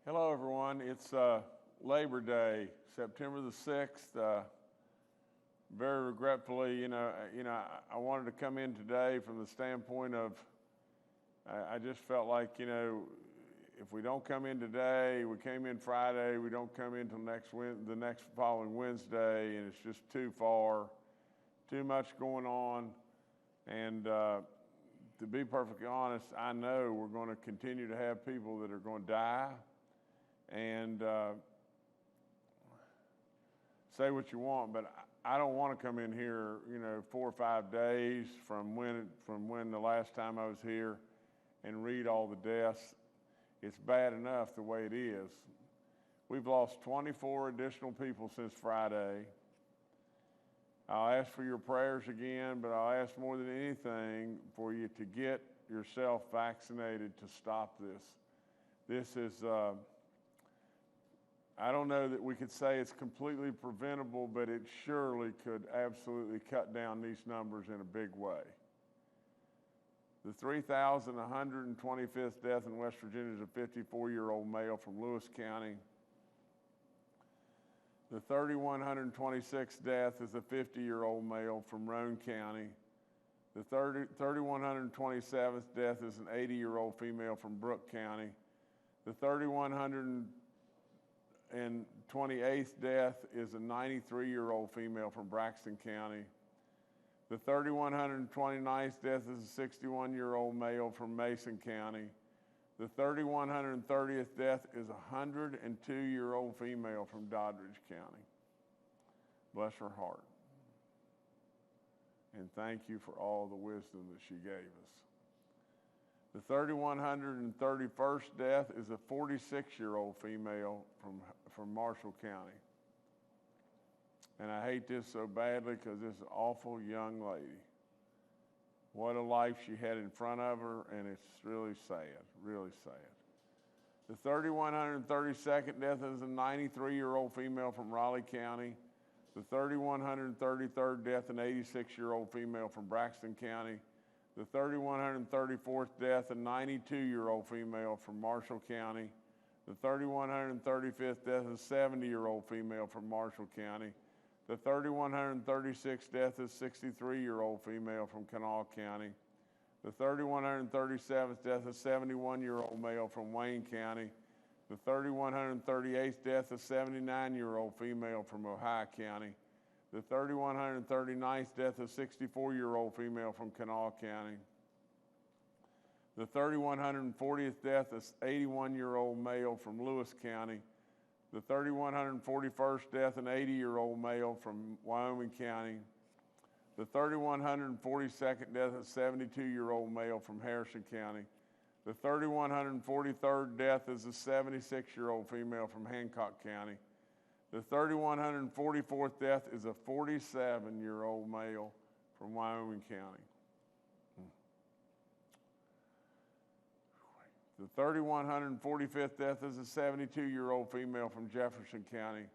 Hello, everyone. It's Labor Day, September the 6th. Very regretfully, I wanted to come in today from the standpoint of, I just felt like, if we don't come in today, we came in Friday, we don't come in till the next following Wednesday, and it's just too far, too much going on. And to be perfectly honest, I know we're going to continue to have people that are going to die. And say what you want, but I don't want to come in here, 4 or 5 days from when the last time I was here and read all the deaths. It's bad enough the way it is. We've lost 24 additional people since Friday. I'll ask for your prayers again, but I'll ask more than anything for you to get yourself vaccinated to stop this. This is, I don't know that we could say it's completely preventable, but it surely could absolutely cut down these numbers in a big way. The 3,125th death in West Virginia is a 54-year-old male from Lewis County. The 3,126th death is a 50-year-old male from Roane County. The 3,127th death is an 80-year-old female from Brooke County. The 3,128th death is a 93-year-old female from Braxton County. The 3,129th death is a 61-year-old male from Mason County. The 3,130th death is a 102-year-old female from Doddridge County. Bless her heart. And thank you for all the wisdom that she gave us. The 3,131st death is a 46-year-old female from Marshall County. And I hate this so badly because this is an awful young lady. What a life she had in front of her, and it's really sad, really sad. The 3,132nd death is a 93-year-old female from Raleigh County. The 3,133rd death, an 86-year-old female from Braxton County. The 3,134th death, a 92-year-old female from Marshall County. The 3,135th death, a 70-year-old female from Marshall County. The 3,136th death is a 63-year-old female from Kanawha County. The 3,137th death is a 71-year-old male from Wayne County. The 3,138th death is a 79-year-old female from Ohio County. The 3,139th death is a 64-year-old female from Kanawha County. The 3,140th death is an 81-year-old male from Lewis County. The 3,141st death, an 80-year-old male from Wyoming County. The 3,142nd death, a 72-year-old male from Harrison County. The 3,143rd death is a 76-year-old female from Hancock County. The 3,144th death is a 47-year-old male from Wyoming County. The 3,145th death is a 72-year-old female from Jefferson County.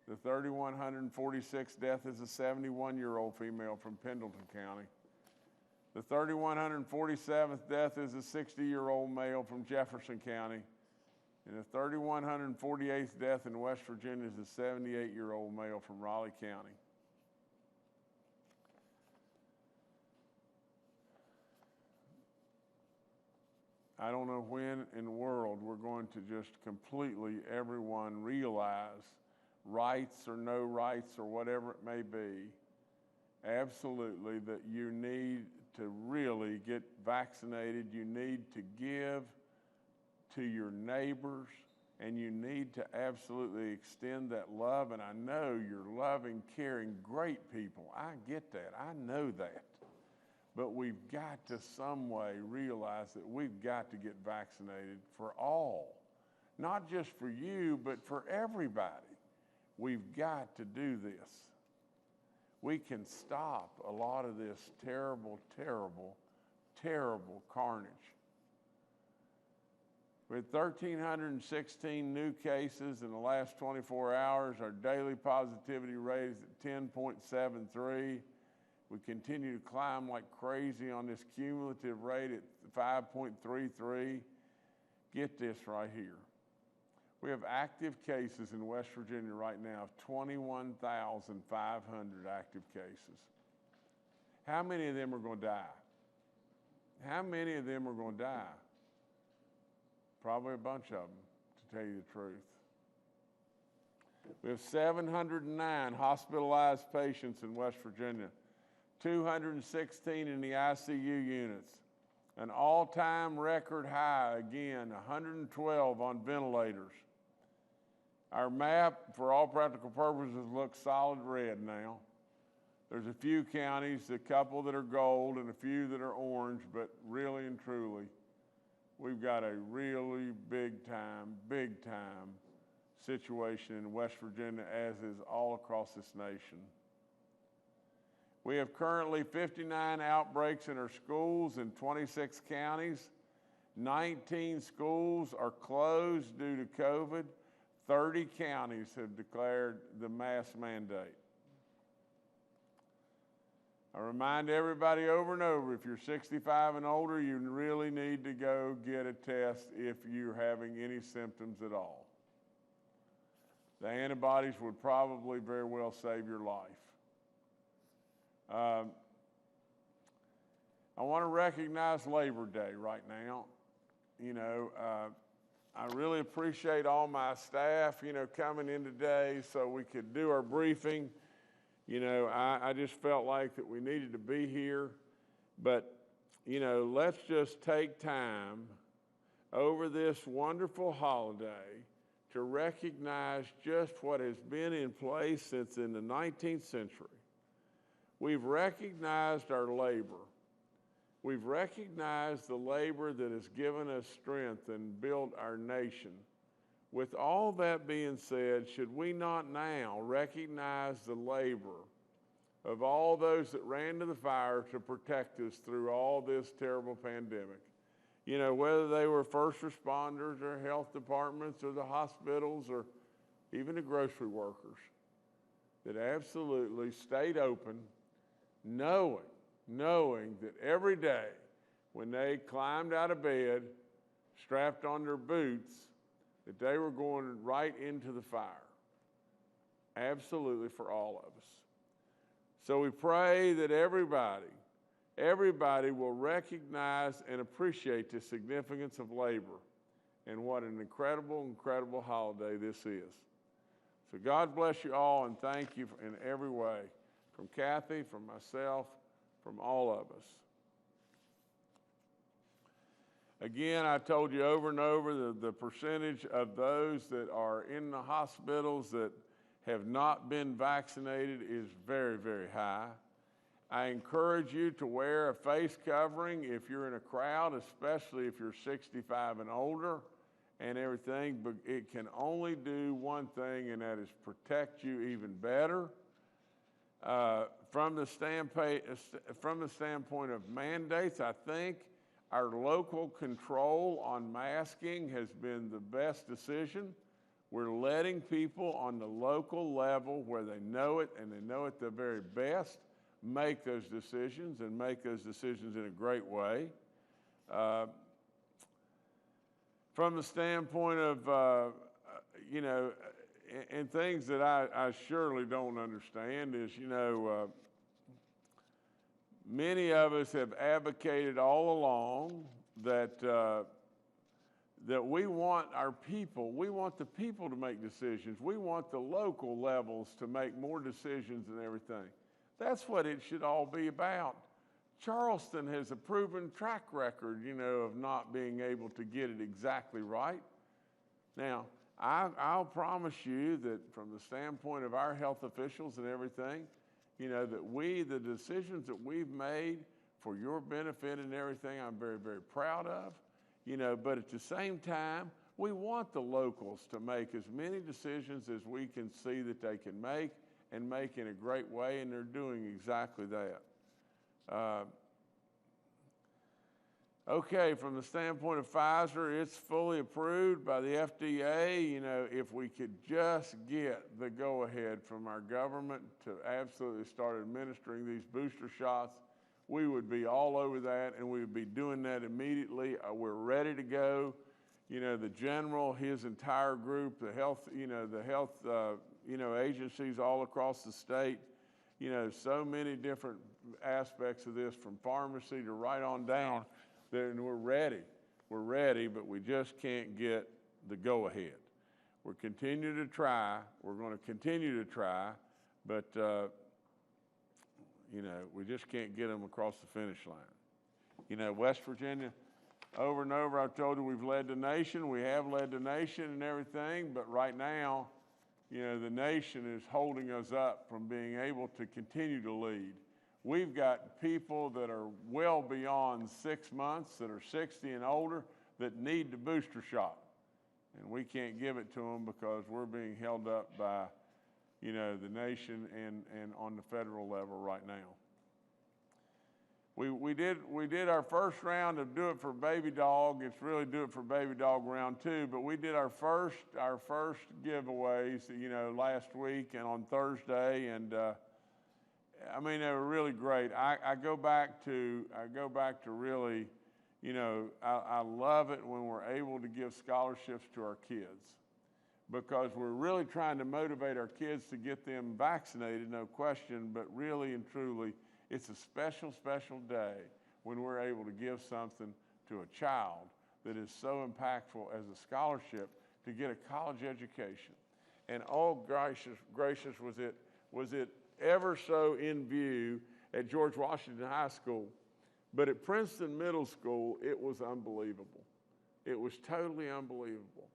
The 3,146th death is a 71-year-old female from Pendleton County. The 3,147th death is a 60-year-old male from Jefferson County. And the 3,148th death in West Virginia is a 78-year-old male from Raleigh County. I don't know when in the world we're going to just completely, everyone realize rights or no rights or whatever it may be, absolutely that you need to really get vaccinated. You need to give to your neighbors, and you need to absolutely extend that love. And I know you're loving, caring, great people. I get that. I know that. But we've got to some way realize that we've got to get vaccinated for all. Not just for you, but for everybody. We've got to do this. We can stop a lot of this terrible, terrible, terrible carnage. With 1,316 new cases in the last 24 hours, our daily positivity rate is at 10.73. We continue to climb like crazy on this cumulative rate at 5.33. Get this right here. We have active cases in West Virginia right now of 21,500 active cases. How many of them are going to die? How many of them are going to die? Probably a bunch of them, to tell you the truth. We have 709 hospitalized patients in West Virginia, 216 in the ICU units, an all-time record high, again, 112 on ventilators. Our map, for all practical purposes, looks solid red now. There's a few counties, a couple that are gold and a few that are orange, but really and truly, we've got a really big time situation in West Virginia, as is all across this nation. We have currently 59 outbreaks in our schools in 26 counties. 19 schools are closed due to COVID. 30 counties have declared the mask mandate. I remind everybody over and over, if you're 65 and older, you really need to go get a test if you're having any symptoms at all. The antibodies would probably very well save your life. I want to recognize Labor Day right now. You know, I really appreciate all my staff, you know, coming in today so we could do our briefing. You know, I just felt like that we needed to be here. But, you know, let's just take time over this wonderful holiday to recognize just what has been in place since in the 19th century. We've recognized our labor. We've recognized the labor that has given us strength and built our nation. With all that being said, should we not now recognize the labor of all those that ran to the fire to protect us through all this terrible pandemic? You know, whether they were first responders or health departments or the hospitals or even the grocery workers that absolutely stayed open, knowing that every day when they climbed out of bed, strapped on their boots, that they were going right into the fire. Absolutely for all of us. So we pray that everybody will recognize and appreciate the significance of labor and what an incredible holiday this is. So God bless you all and thank you in every way. From Kathy, from myself, from all of us. Again, I told you over and over the percentage of those that are in the hospitals that have not been vaccinated is very, very high. I encourage you to wear a face covering if you're in a crowd, especially if you're 65 and older and everything, but it can only do one thing, and that is protect you even better. From the standpoint of mandates, I think our local control on masking has been the best decision. We're letting people on the local level where they know it and they know it the very best make those decisions and make those decisions in a great way. From the standpoint of, you know, and things that I surely don't understand is, you know, many of us have advocated all along that that we want our people, we want the people to make decisions. We want the local levels to make more decisions and everything. That's what it should all be about. Charleston has a proven track record, you know, of not being able to get it exactly right. Now, I'll promise you that from the standpoint of our health officials and everything, you know, that the decisions that we've made for your benefit and everything, I'm very, very proud of. You know, but at the same time, we want the locals to make as many decisions as we can see that they can make and make in a great way, and they're doing exactly that. Okay, from the standpoint of Pfizer, it's fully approved by the FDA. You know, if we could just get the go-ahead from our government to absolutely start administering these booster shots, we would be all over that, and we would be doing that immediately. We're ready to go. the general, his entire group, the health, agencies all across the state, so many different aspects of this, from pharmacy to right on down, and we're ready. We're ready, but we just can't get the go-ahead. We're continuing to try. We're going to continue to try, but, we just can't get them across the finish line. West Virginia, over and over, I've told you we've led the nation. We have led the nation and everything, but right now, the nation is holding us up from being able to continue to lead. We've got people that are well beyond 6 months, that are 60 and older, that need the booster shot. And we can't give it to them because we're being held up by, the nation and on the federal level right now. We did our first round of Do It for Baby Dog. It's really Do It for Baby Dog round 2, but we did our first giveaways, last week and on Thursday, and they were really great. I go back to really, I love it when we're able to give scholarships to our kids, because we're really trying to motivate our kids to get them vaccinated, no question, but really and truly, it's a special, special day when we're able to give something to a child that is so impactful as a scholarship to get a college education. And oh, gracious, was it ever so in view at George Washington High School. But at Princeton Middle School, it was unbelievable. It was totally unbelievable.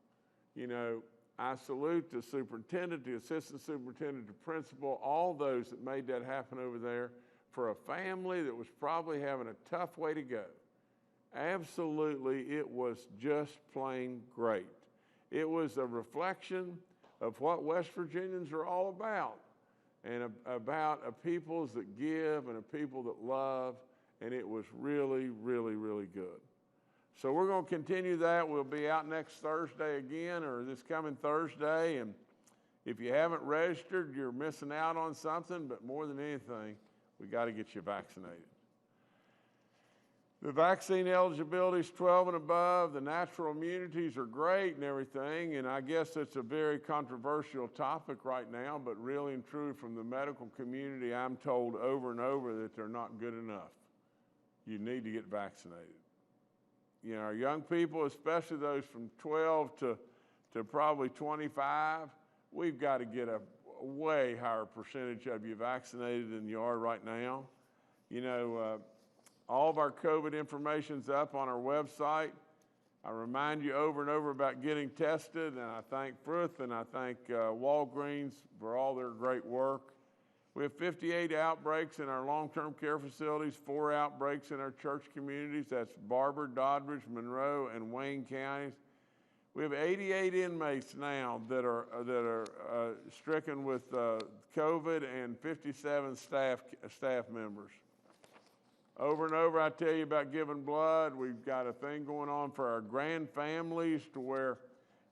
I salute the superintendent, the assistant superintendent, the principal, all those that made that happen over there, for a family that was probably having a tough way to go. Absolutely, it was just plain great. It was a reflection of what West Virginians are all about, and about a peoples that give and a people that love, and it was really, really, really good. So we're going to continue that. We'll be out next Thursday again, or this coming Thursday, and if you haven't registered, you're missing out on something, but more than anything, we got to get you vaccinated. The vaccine eligibility is 12 and above. The natural immunities are great and everything, and I guess it's a very controversial topic right now, but really and truly from the medical community, I'm told over and over that they're not good enough. You need to get vaccinated. Our young people, especially those from 12 to probably 25, we've got to get a way higher percentage of you vaccinated than you are right now. All of our COVID information's up on our website. I remind you over and over about getting tested, and I thank Frith and I thank Walgreens for all their great work. We have 58 outbreaks in our long-term care facilities, 4 outbreaks in our church communities. That's Barber, Doddridge, Monroe, and Wayne counties. We have 88 inmates now that are stricken with COVID, and 57 staff members. Over and over, I tell you about giving blood. We've got a thing going on for our grand families to where,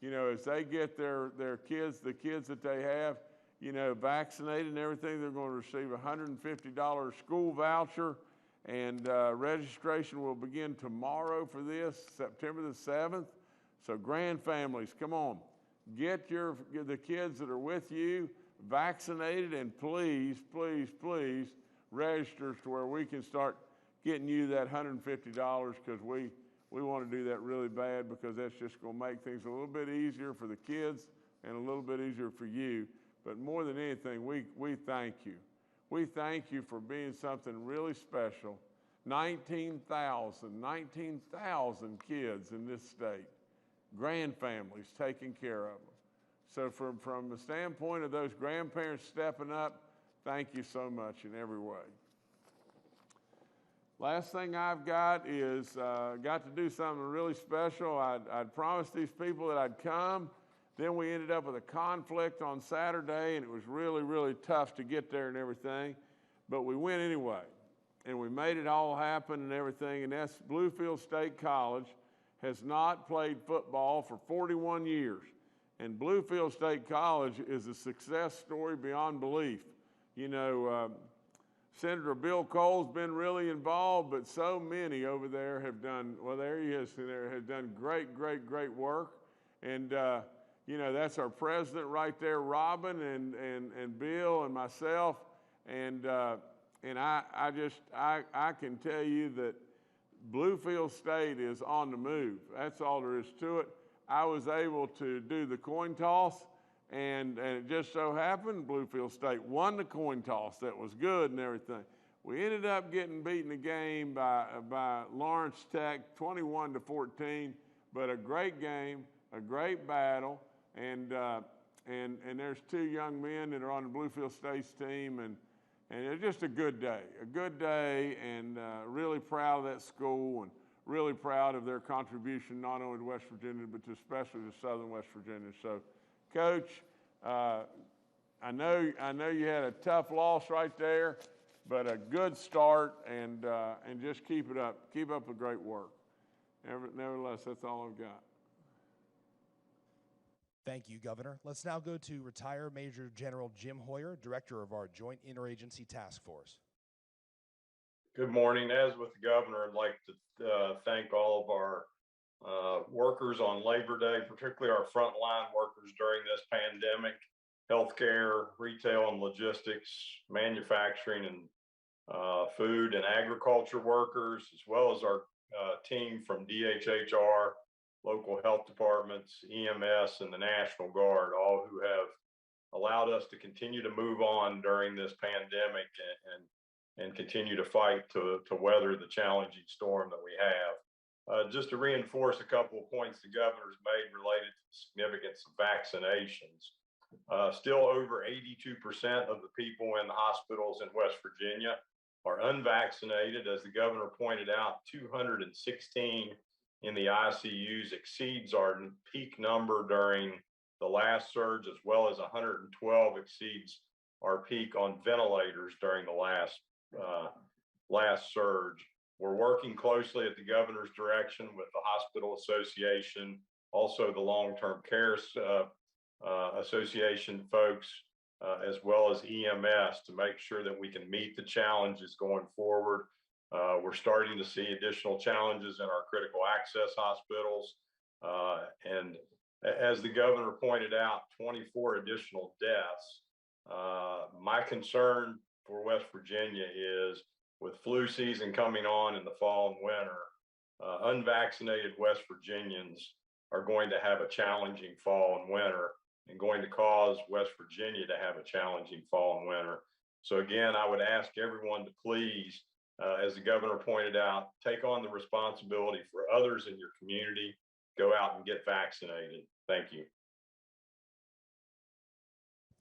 as they get their kids, the kids that they have, vaccinated and everything, they're going to receive a $150 school voucher, and registration will begin tomorrow for this, September the 7th. So grand families, come on, get the kids that are with you vaccinated, and please, please, please register to where we can start getting you that $150, because we want to do that really bad, because that's just going to make things a little bit easier for the kids and a little bit easier for you. But more than anything, we thank you. We thank you for being something really special. 19,000 kids in this state, grand families taking care of them. So from the standpoint of those grandparents stepping up, thank you so much in every way. Last thing I've got is got to do something really special. I'd promised these people that I'd come. Then we ended up with a conflict on Saturday, and it was really, really tough to get there and everything. But we went anyway, and we made it all happen and everything. And that's Bluefield State College has not played football for 41 years. And Bluefield State College is a success story beyond belief. Senator Bill Cole's been really involved, but so many over there have done, well, there he is, there have done great, great, great work. And, you know, that's our president right there, Robin and Bill and myself. And I can tell you that Bluefield State is on the move. That's all there is to it. I was able to do the coin toss, and it just so happened Bluefield State won the coin toss. That was good and everything. We ended up getting beaten the game by Lawrence Tech, 21-14, but a great game, a great battle, and there's two young men that are on the Bluefield State's team, and it's just a good day, and really proud of that school, and really proud of their contribution not only to West Virginia, but especially to Southern West Virginia. So, Coach, I know you had a tough loss right there, but a good start, and just keep it up. Keep up the great work. Nevertheless, that's all I've got. Thank you, Governor. Let's now go to retired Major General Jim Hoyer, Director of our Joint Interagency Task Force. Good morning. As with the Governor, I'd like to thank all of our workers on Labor Day, particularly our frontline workers during this pandemic, healthcare, retail and logistics, manufacturing and food and agriculture workers, as well as our team from DHHR, local health departments, EMS, and the National Guard, all who have allowed us to continue to move on during this pandemic and continue to fight to weather the challenging storm that we have. Just to reinforce a couple of points the Governor's made related to the significance of vaccinations. Still over 82% of the people in the hospitals in West Virginia are unvaccinated. As the Governor pointed out, 216 in the ICUs exceeds our peak number during the last surge, as well as 112 exceeds our peak on ventilators during the last surge. We're working closely at the Governor's direction with the Hospital Association, also the Long-Term Care Association folks, as well as EMS, to make sure that we can meet the challenges going forward. We're starting to see additional challenges in our critical access hospitals. And as the Governor pointed out, 24 additional deaths. My concern for West Virginia is, with flu season coming on in the fall and winter, unvaccinated West Virginians are going to have a challenging fall and winter, and going to cause West Virginia to have a challenging fall and winter. So again, I would ask everyone to please, as the Governor pointed out, take on the responsibility for others in your community. Go out and get vaccinated. Thank you.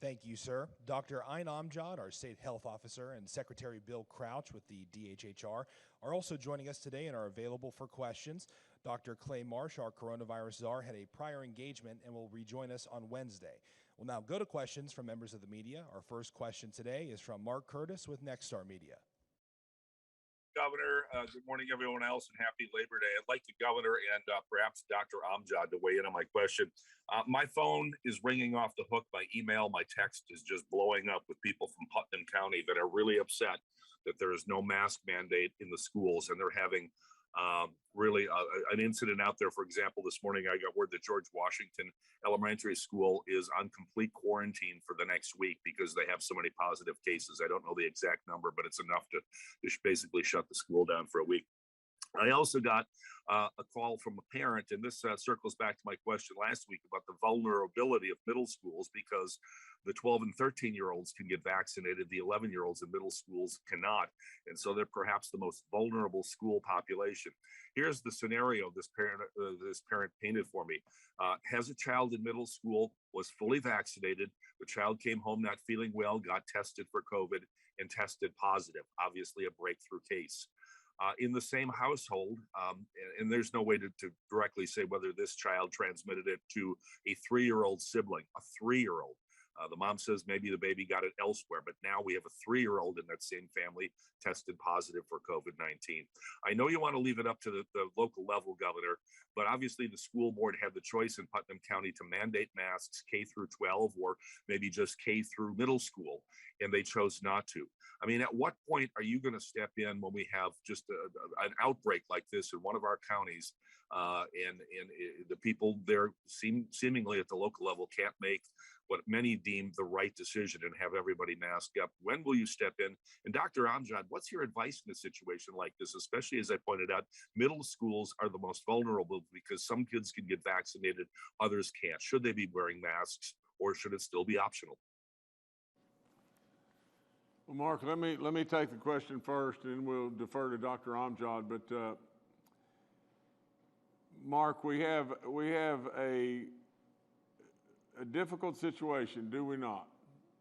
Thank you, sir. Dr. Ayn Amjad, our State Health Officer, and Secretary Bill Crouch with the DHHR are also joining us today and are available for questions. Dr. Clay Marsh, our coronavirus czar, had a prior engagement and will rejoin us on Wednesday. We'll now go to questions from members of the media. Our first question today is from Mark Curtis with Nexstar Media. Governor, good morning, everyone else, and happy Labor Day. I'd like the Governor and perhaps Dr. Amjad to weigh in on my question. My phone is ringing off the hook. My email, my text is just blowing up with people from Putnam County that are really upset that there is no mask mandate in the schools, and they're having really an incident out there. For example, this morning I got word that George Washington Elementary School is on complete quarantine for the next week because they have so many positive cases. I don't know the exact number, but it's enough to basically shut the school down for a week. I also got a call from a parent, and this circles back to my question last week about the vulnerability of middle schools, because the 12 and 13-year-olds can get vaccinated, the 11-year-olds in middle schools cannot, and so they're perhaps the most vulnerable school population. Here's the scenario this parent painted for me. Has a child in middle school, was fully vaccinated, the child came home not feeling well, got tested for COVID, and tested positive, obviously a breakthrough case. In the same household, and there's no way to directly say whether this child transmitted it to a 3-year-old sibling, a 3-year-old. The mom says maybe the baby got it elsewhere, but now we have a 3-year-old in that same family tested positive for COVID-19. I know you want to leave it up to the local level, Governor, but obviously the school board had the choice in Putnam County to mandate masks K through 12 or maybe just K through middle school, and they chose not to. I mean, at what point are you going to step in when we have just an outbreak like this in one of our counties, and the people there seemingly at the local level can't make what many deem the right decision and have everybody masked up? When will you step in? And Dr. Amjad, what's your advice in a situation like this, especially as I pointed out, middle schools are the most vulnerable because some kids can get vaccinated, others can't. Should they be wearing masks or should it still be optional? Well, Mark, let me take the question first, and we'll defer to Dr. Amjad. But Mark, we have a difficult situation, do we not?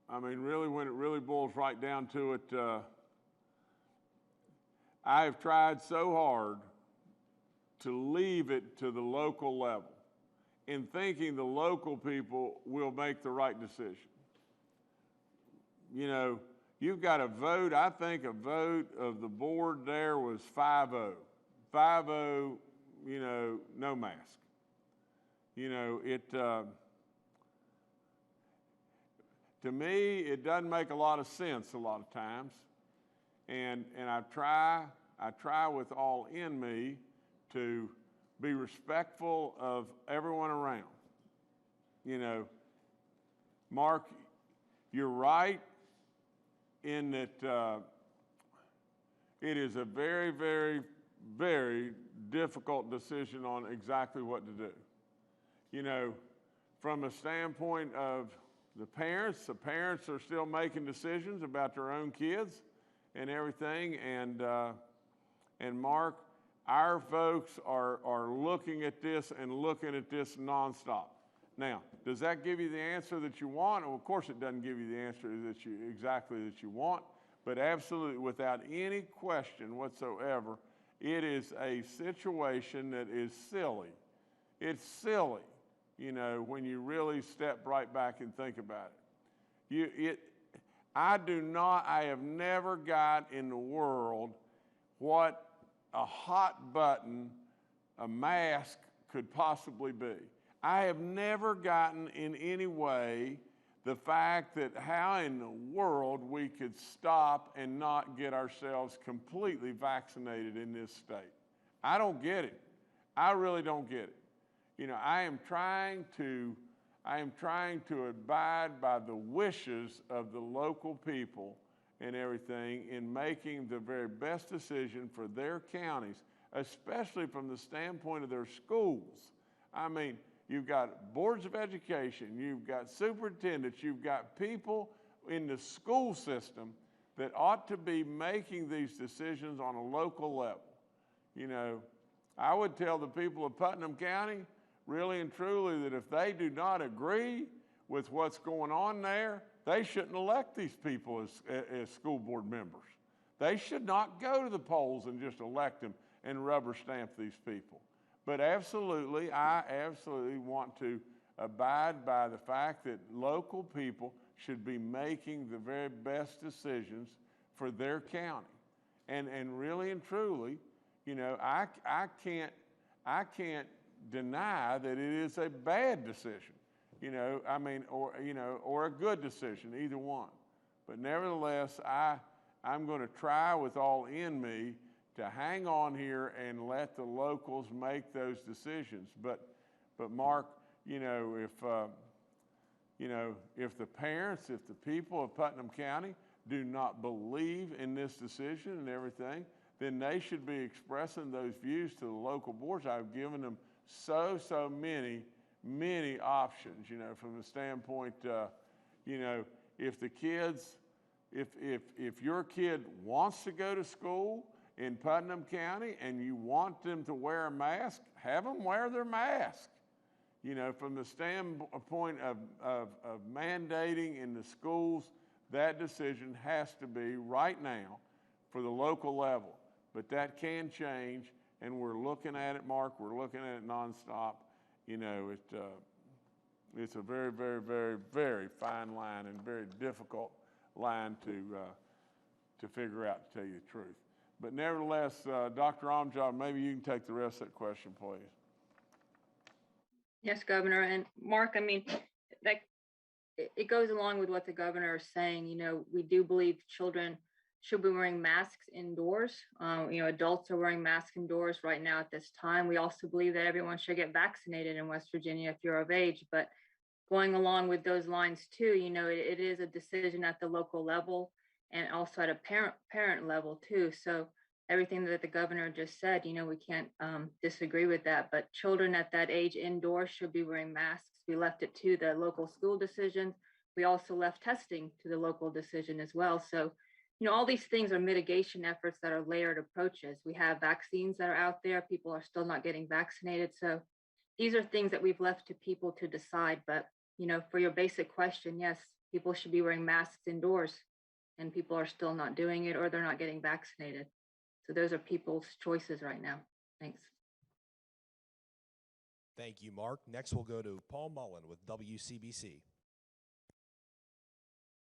I mean, really, when it really boils right down to it, I have tried so hard to leave it to the local level in thinking the local people will make the right decision. You know, you've got a vote, I think a vote of the board there was 5-0. 5-0, you know, no mask. You know, to me, it doesn't make a lot of sense a lot of times. And I try with all in me to be respectful of everyone around. You know, Mark, you're right in that it is a very, very, very difficult decision on exactly what to do. You know, from a standpoint of the parents are still making decisions about their own kids and everything. And Mark, our folks are looking at this nonstop. Now, does that give you the answer that you want? Well, of course, it doesn't give you the answer that you want, but absolutely, without any question whatsoever, it is a situation that is silly. It's silly, you know, when you really step right back and think about it. I have never got in the world what a hot button, a mask could possibly be. I have never gotten in any way the fact that how in the world we could stop and not get ourselves completely vaccinated in this state. I don't get it. I really don't get it. You know, I am trying to abide by the wishes of the local people and everything in making the very best decision for their counties, especially from the standpoint of their schools. I mean, you've got boards of education, you've got superintendents, you've got people in the school system that ought to be making these decisions on a local level. You know, I would tell the people of Putnam County, really and truly, that if they do not agree with what's going on there, they shouldn't elect these people as school board members. They should not go to the polls and just elect them and rubber stamp these people. But absolutely, I absolutely want to abide by the fact that local people should be making the very best decisions for their county. And really and truly, you know, I can't deny that it is a bad decision, you know, I mean, or a good decision, either one. But nevertheless, I'm going to try with all in me to hang on here and let the locals make those decisions. But Mark, you know, if the parents, if the people of Putnam County do not believe in this decision and everything, then they should be expressing those views to the local boards. I've given them so many options, you know, from the standpoint, you know, if the kids, if your kid wants to go to school in Putnam County and you want them to wear a mask, have them wear their mask. You know, from the standpoint of mandating in the schools, that decision has to be right now for the local level. But that can change, and we're looking at it, Mark. We're looking at it nonstop. You know, It's a very, very, very, very fine line and very difficult line to figure out, to tell you the truth. But nevertheless, Dr. Amjad, maybe you can take the rest of that question, please. Yes, Governor. And Mark, I mean, that it goes along with what the governor is saying. You know, we do believe children should be wearing masks indoors. You know, adults are wearing masks indoors right now at this time. We also believe that everyone should get vaccinated in West Virginia if you're of age. But going along with those lines too, you know, it is a decision at the local level and also at a parent level too. So everything that the governor just said, you know, we can't disagree with that. But children at that age indoors should be wearing masks. We left it to the local school decisions. We also left testing to the local decision as well. So, you know, all these things are mitigation efforts that are layered approaches. We have vaccines that are out there. People are still not getting vaccinated. So these are things that we've left to people to decide. But, you know, for your basic question, yes, people should be wearing masks indoors, and people are still not doing it, or they're not getting vaccinated. So those are people's choices right now. Thanks. Thank you, Mark. Next, we'll go to Paul Mullen with WCBC.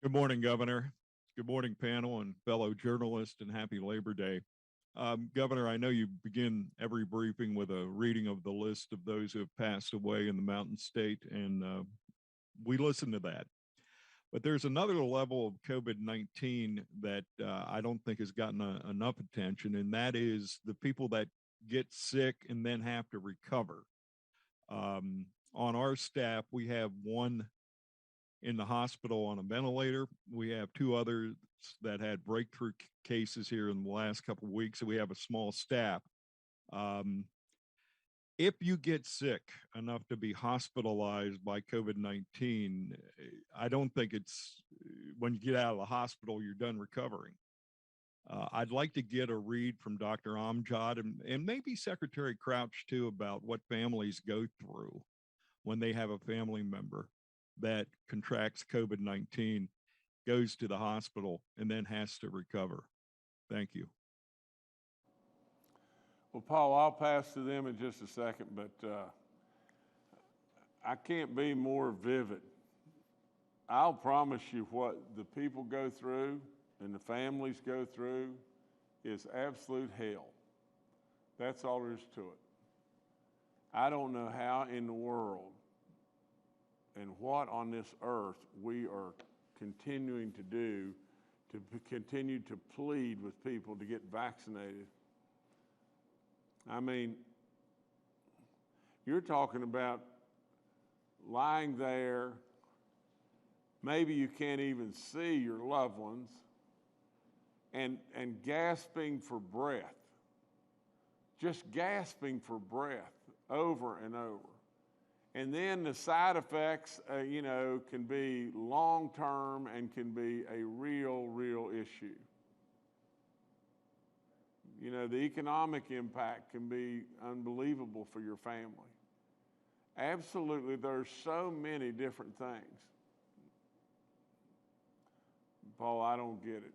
Good morning, Governor. Good morning, panel and fellow journalists, and happy Labor Day. Governor, I know you begin every briefing with a reading of the list of those who have passed away in the Mountain State, and we listen to that. But there's another level of COVID-19 that I don't think has gotten enough attention, and that is the people that get sick and then have to recover. On our staff, we have one in the hospital on a ventilator. We have two others that had breakthrough cases here in the last couple of weeks, so we have a small staff. If you get sick enough to be hospitalized by COVID-19, I don't think it's when you get out of the hospital, you're done recovering. I'd like to get a read from Dr. Amjad and maybe Secretary Crouch too about what families go through when they have a family member that contracts COVID-19, goes to the hospital, and then has to recover. Thank you. Well, Paul, I'll pass to them in just a second, but I can't be more vivid. I'll promise you what the people go through and the families go through is absolute hell. That's all there is to it. I don't know how in the world and what on this earth we are continuing to do to continue to plead with people to get vaccinated. I mean, you're talking about lying there, maybe you can't even see your loved ones, and gasping for breath, just gasping for breath over and over. And then the side effects, you know, can be long-term and can be a real issue. You know, the economic impact can be unbelievable for your family. Absolutely, there's so many different things. Paul, I don't get it.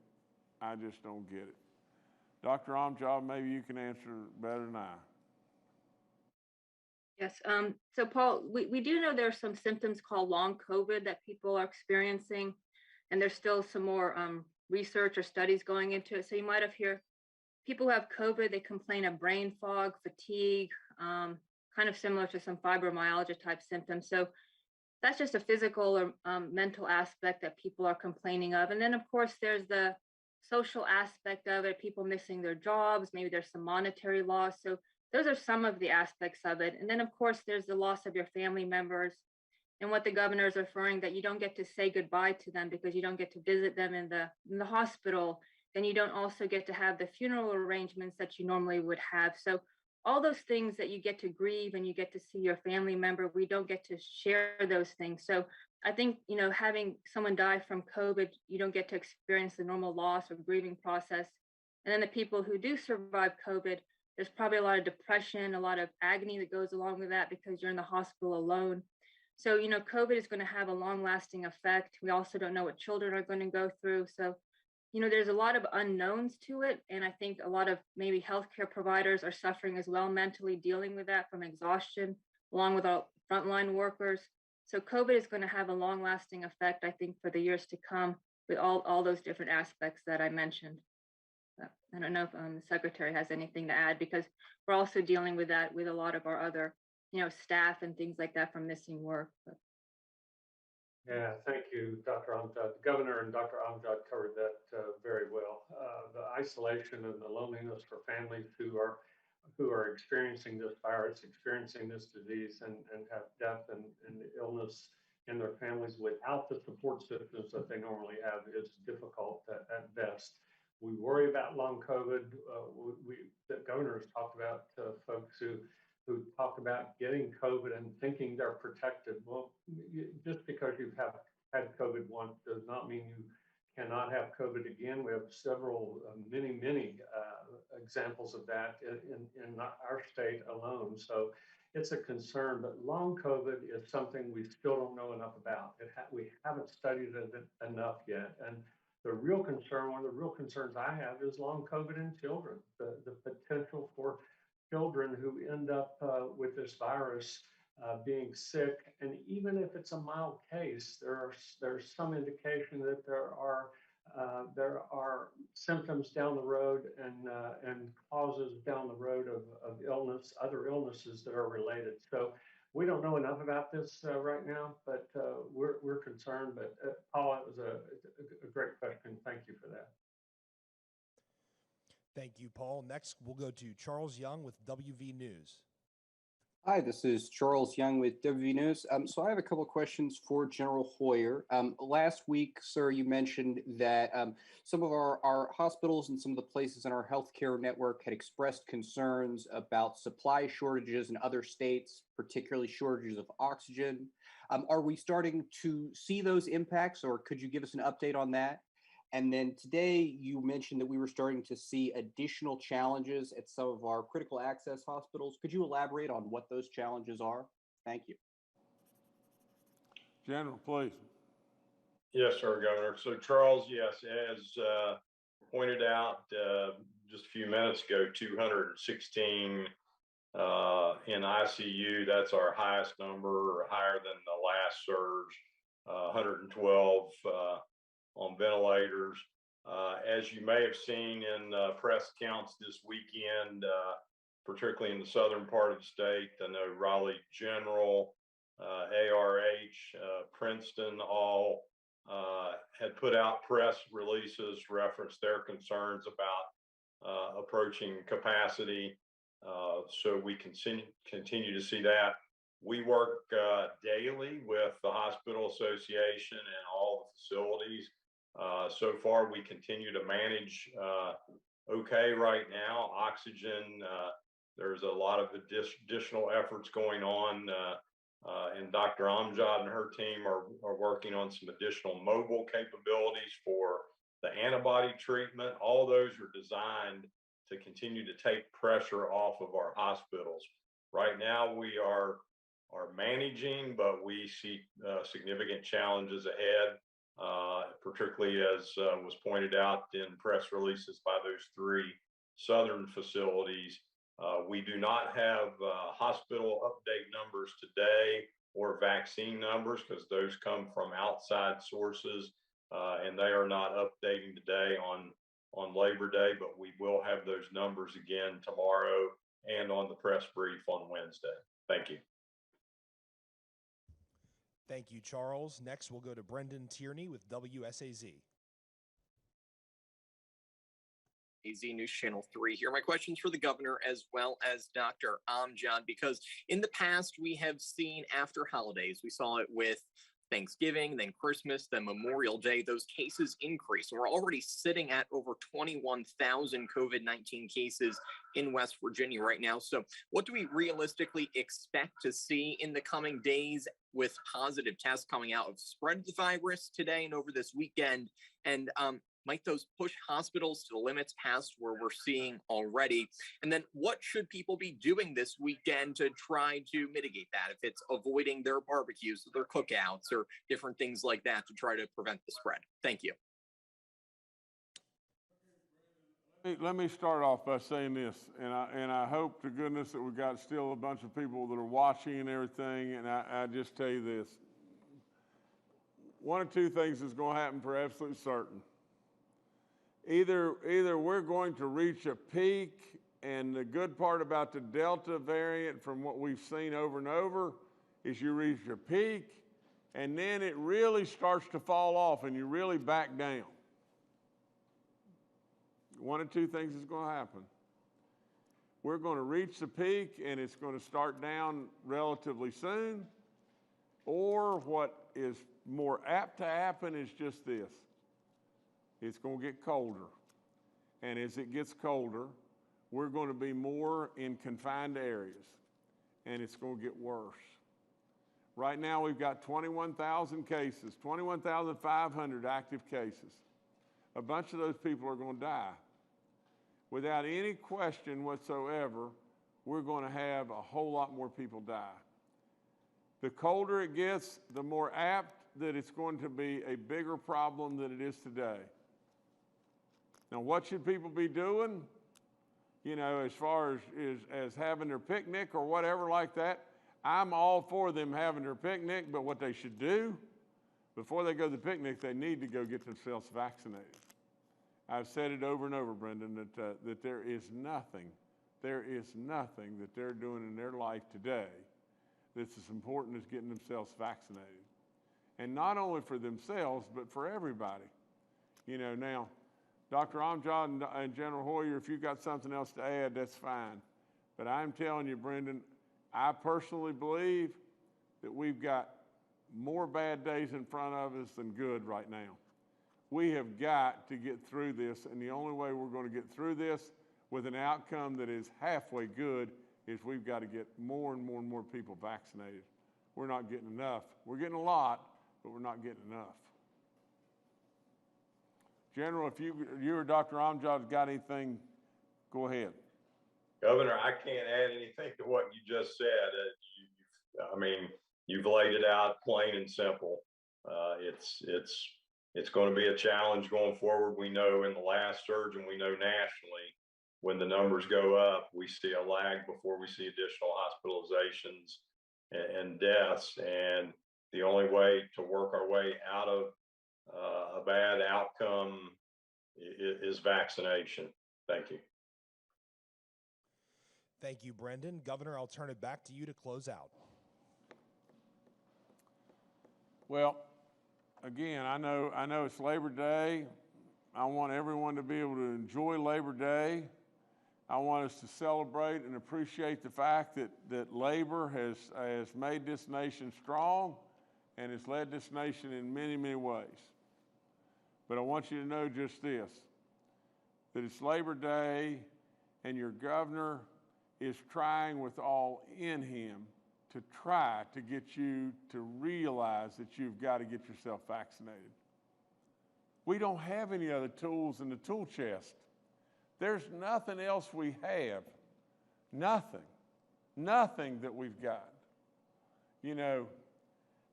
I just don't get it. Dr. Amjad, maybe you can answer better than I. Yes. So Paul, we do know there are some symptoms called long COVID that people are experiencing, and there's still some more research or studies going into it. So you might have heard people who have COVID, they complain of brain fog, fatigue, kind of similar to some fibromyalgia type symptoms. So that's just a physical or mental aspect that people are complaining of. And then of course there's the social aspect of it, people missing their jobs, maybe there's some monetary loss. So those are some of the aspects of it. And then of course there's the loss of your family members, and what the governor is referring that you don't get to say goodbye to them because you don't get to visit them in the hospital. Then you don't also get to have the funeral arrangements that you normally would have. So all those things that you get to grieve and you get to see your family member, we don't get to share those things. So I think, you know, having someone die from COVID, you don't get to experience the normal loss or grieving process. And then the people who do survive COVID, there's probably a lot of depression, a lot of agony that goes along with that because you're in the hospital alone. So, you know, COVID is going to have a long lasting effect. We also don't know what children are going to go through. So, you know, there's a lot of unknowns to it. And I think a lot of maybe healthcare providers are suffering as well, mentally dealing with that from exhaustion, along with our frontline workers. So COVID is going to have a long-lasting effect, I think, for the years to come with all those different aspects that I mentioned. I don't know if the secretary has anything to add, because we're also dealing with that with a lot of our other, staff and things like that from missing work. But. Yeah, thank you, Dr. Amjad. The governor and Dr. Amjad covered that very well. The isolation and the loneliness for families who are experiencing this virus, experiencing this disease, and have death and illness in their families without the support systems that they normally have is difficult at best. We worry about long COVID. The governor has talked about folks who talk about getting COVID and thinking they're protected. Well, just because you've had COVID once does not mean you cannot have COVID again. We have several, many examples of that in our state alone. So it's a concern, but long COVID is something we still don't know enough about. We haven't studied it enough yet. And the real concern, one of the real concerns I have is long COVID in children, the potential for children who end up with this virus being sick. And even if it's a mild case, there's some indication that there are symptoms down the road and causes down the road of illness, other illnesses that are related. So we don't know enough about this right now, but we're concerned. But Paul, it was a great question. Thank you for that. Thank you, Paul. Next, we'll go to Charles Young with WV News. Hi, this is Charles Young with WV News. So I have a couple of questions for General Hoyer. Last week, sir, you mentioned that some of our hospitals and some of the places in our healthcare network had expressed concerns about supply shortages in other states, particularly shortages of oxygen. Are we starting to see those impacts, or could you give us an update on that? And then today you mentioned that we were starting to see additional challenges at some of our critical access hospitals. Could you elaborate on what those challenges are? Thank you. General, please. Yes, sir, Governor. So Charles, yes, as pointed out just a few minutes ago, 216 in ICU. That's our highest number, higher than the last surge. 112 on ventilators. As you may have seen in press accounts this weekend, particularly in the southern part of the state, I know Raleigh General, ARH, Princeton, all had put out press releases, referenced their concerns about approaching capacity. So we continue to see that. We work daily with the Hospital Association and all the facilities. So far, we continue to manage okay right now. Oxygen, there's a lot of additional efforts going on, and Dr. Amjad and her team are working on some additional mobile capabilities for the antibody treatment. All those are designed to continue to take pressure off of our hospitals. Right now, we are managing, but we see significant challenges ahead. Particularly as was pointed out in press releases by those three southern facilities. We do not have hospital update numbers today or vaccine numbers because those come from outside sources and they are not updating today on Labor Day, but we will have those numbers again tomorrow and on the press brief on Wednesday. Thank you. Thank you, Charles. Next, we'll go to Brendan Tierney with WSAZ. AZ News Channel 3 here. My question's for the governor as well as Dr. Amjad, because in the past we have seen after holidays, we saw it with Thanksgiving, then Christmas, then Memorial Day, those cases increase. And we're already sitting at over 21,000 COVID-19 cases in West Virginia right now. So what do we realistically expect to see in the coming days with positive tests coming out of spread of the virus today and over this weekend? And might those push hospitals to the limits past where we're seeing already? And then what should people be doing this weekend to try to mitigate that? If it's avoiding their barbecues, their cookouts, or different things like that to try to prevent the spread. Thank you. Let me start off by saying this, and I hope to goodness that we've got still a bunch of people that are watching and everything, and I just tell you this. one of two things is going to happen for absolute certain. Either we're going to reach a peak, and the good part about the Delta variant from what we've seen over and over is you reach a peak and then it really starts to fall off and you really back down. One of two things is going to happen. We're going to reach the peak and it's going to start down relatively soon, or what is more apt to happen is just this. It's going to get colder. And as it gets colder, we're going to be more in confined areas. And it's going to get worse. Right now, we've got 21,000 cases, 21,500 active cases. A bunch of those people are going to die. Without any question whatsoever, we're going to have a whole lot more people die. The colder it gets, the more apt that it's going to be a bigger problem than it is today. Now, what should people be doing? You know, as far as having their picnic or whatever like that, I'm all for them having their picnic, but what they should do, before they go to the picnic, they need to go get themselves vaccinated. I've said it over and over, Brendan, that there is nothing that they're doing in their life today that's as important as getting themselves vaccinated. And not only for themselves, but for everybody. You know, now, Dr. Amjad and General Hoyer, if you've got something else to add, that's fine. But I'm telling you, Brendan, I personally believe that we've got more bad days in front of us than good right now. We have got to get through this, and the only way we're going to get through this with an outcome that is halfway good is we've got to get more and more and more people vaccinated. We're not getting enough. We're getting a lot, but we're not getting enough. General, if you or Dr. Amjad got anything, go ahead. Governor, I can't add anything to what you just said. You've laid it out plain and simple. It's going to be a challenge going forward. We know in the last surge, and we know nationally, when the numbers go up, we see a lag before we see additional hospitalizations and deaths. And the only way to work our way out of a bad outcome is vaccination. Thank you. Thank you, Brendan. Governor, I'll turn it back to you to close out. Well, again, I know it's Labor Day. I want everyone to be able to enjoy Labor Day. I want us to celebrate and appreciate the fact that labor has made this nation strong and has led this nation in many, many ways. But I want you to know just this, that it's Labor Day and your governor is trying with all in him to try to get you to realize that you've got to get yourself vaccinated. We don't have any other tools in the tool chest. There's nothing else we have. Nothing that we've got. You know,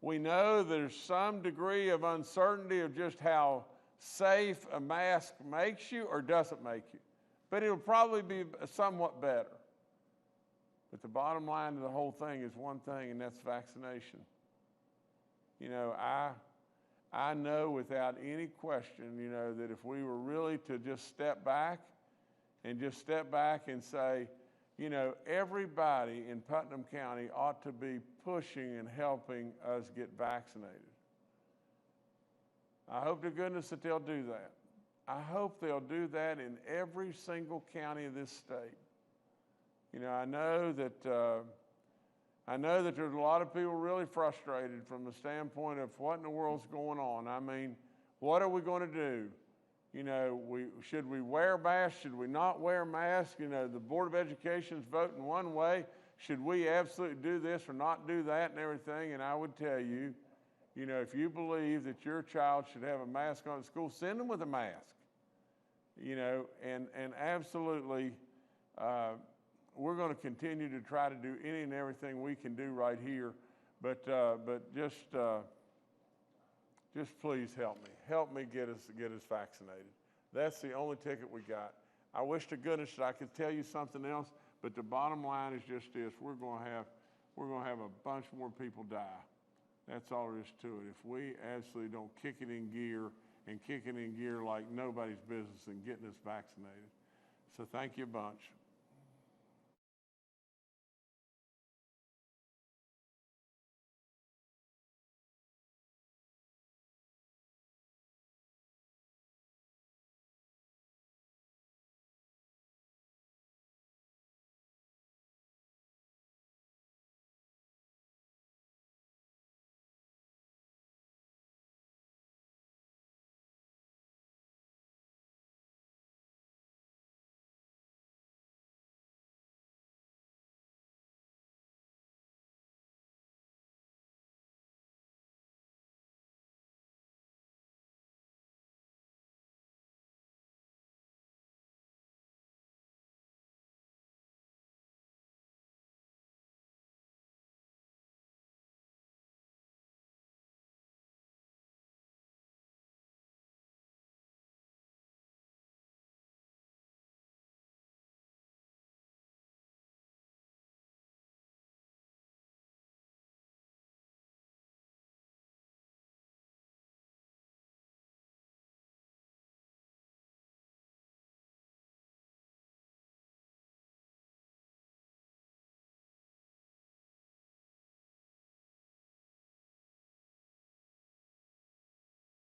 we know there's some degree of uncertainty of just how safe a mask makes you or doesn't make you, but it'll probably be somewhat better. But the bottom line of the whole thing is one thing, and that's vaccination. You know, I know without any question, you know, that if we were really to just step back and say, you know, everybody in Putnam County ought to be pushing and helping us get vaccinated. I hope to goodness that they'll do that. I hope they'll do that in every single county of this state. You know, I know that there's a lot of people really frustrated from the standpoint of what in the world's going on. I mean, what are we going to do? You know, should we wear masks? Should we not wear masks? You know, the Board of Education's voting one way. Should we absolutely do this or not do that and everything? And I would tell you, you know, if you believe that your child should have a mask on at school, send them with a mask. You know, and absolutely, we're going to continue to try to do any and everything we can do right here. But just please help me. Help me get us vaccinated. That's the only ticket we got. I wish to goodness that I could tell you something else, but the bottom line is just this: we're going to have a bunch more people die. That's all there is to it. If we absolutely don't kick it in gear and kick it in gear like nobody's business and getting us vaccinated. So thank you a bunch.